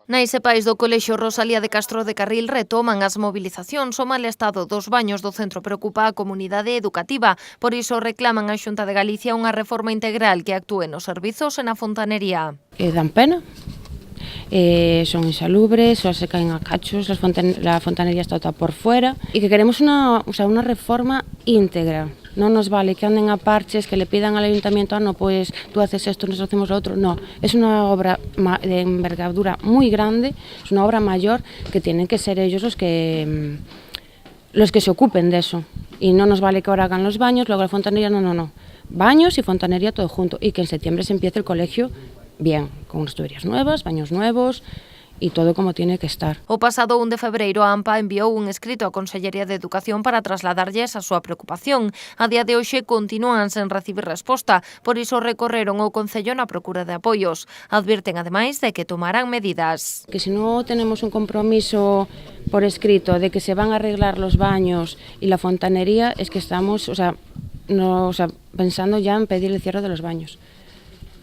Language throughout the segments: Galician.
Nais e pais do Colexio Rosalía de Castro de Carril retoman as mobilizacións. O mal estado dos baños do centro preocupa a comunidade educativa. Por iso reclaman á Xunta de Galicia unha reforma integral que actúe nos servizos e na fontanería. Dan pena, son insalubres, só se caen a cachos, la fontanería está toda por fuera e que queremos una reforma íntegra. Non nos vale que anden a parches, que le pidan al ayuntamiento, no, pues tú haces esto, nosotros hacemos lo otro. No, es una obra de envergadura muy grande, es una obra mayor que tienen que ser ellos los que se ocupen de eso. Y no nos vale que ahora hagan los baños, luego la fontanería, no. Baños y fontanería todo junto y que en septiembre se empiece el colegio bien, con unas tuberías nuevas, baños nuevos e todo como tiene que estar. O pasado 1 de febreiro a AMPA enviou un escrito á Consellería de Educación para trasladarlles a súa preocupación. A día de hoxe continúan sen recibir resposta, por iso recorreron ao Concello na procura de apoios. Advirten ademais de que tomarán medidas. Que si no tenemos un compromiso por escrito de que se van a arreglar los baños y la fontanería, es que estamos pensando ya en pedir el cierre de los baños.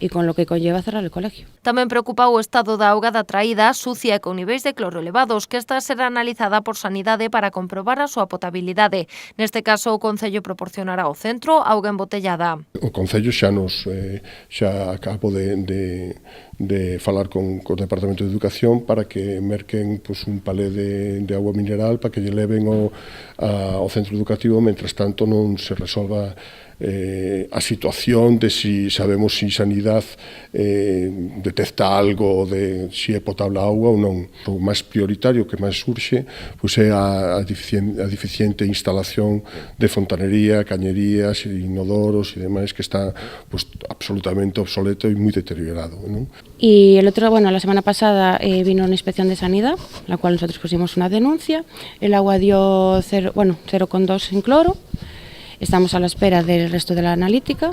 E con lo que conlleva cerrar el colegio. Tamén preocupa o estado da auga da traída, sucia e con niveis de cloro elevados, que esta será analizada por Sanidade para comprobar a súa potabilidade. Neste caso, o Concello proporcionará ao centro auga embotellada. O Concello xa acabo de falar con o Departamento de Educación para que merquen un palé de agua mineral para que lle leven ao centro educativo, mentras tanto non se resolva a situación de si sabemos si Sanidade detecta algo de si é potable a auga ou non. O máis prioritario, que máis urxe, é a deficiente instalación de fontanería, cañerías, inodoros e demais que está absolutamente obsoleto e moi deteriorado, ¿no? Y la semana pasada vino una inspección de sanidad, la cual nosotros pusimos una denuncia. El agua dio 0,2 en cloro. Estamos a la espera del resto de la analítica,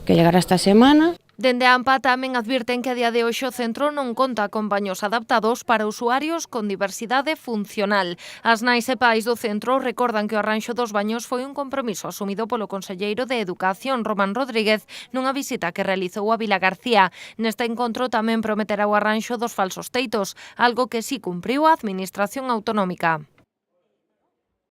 que llegará esta semana. Dende a AMPA tamén advirten que a día de hoxe o centro non conta con baños adaptados para usuarios con diversidade funcional. As nais e pais do centro recordan que o arranxo dos baños foi un compromiso asumido polo conselleiro de Educación, Román Rodríguez, nunha visita que realizou a Vila García. Neste encontro tamén prometerá o arranxo dos falsos teitos, algo que si cumpriu a Administración Autonómica.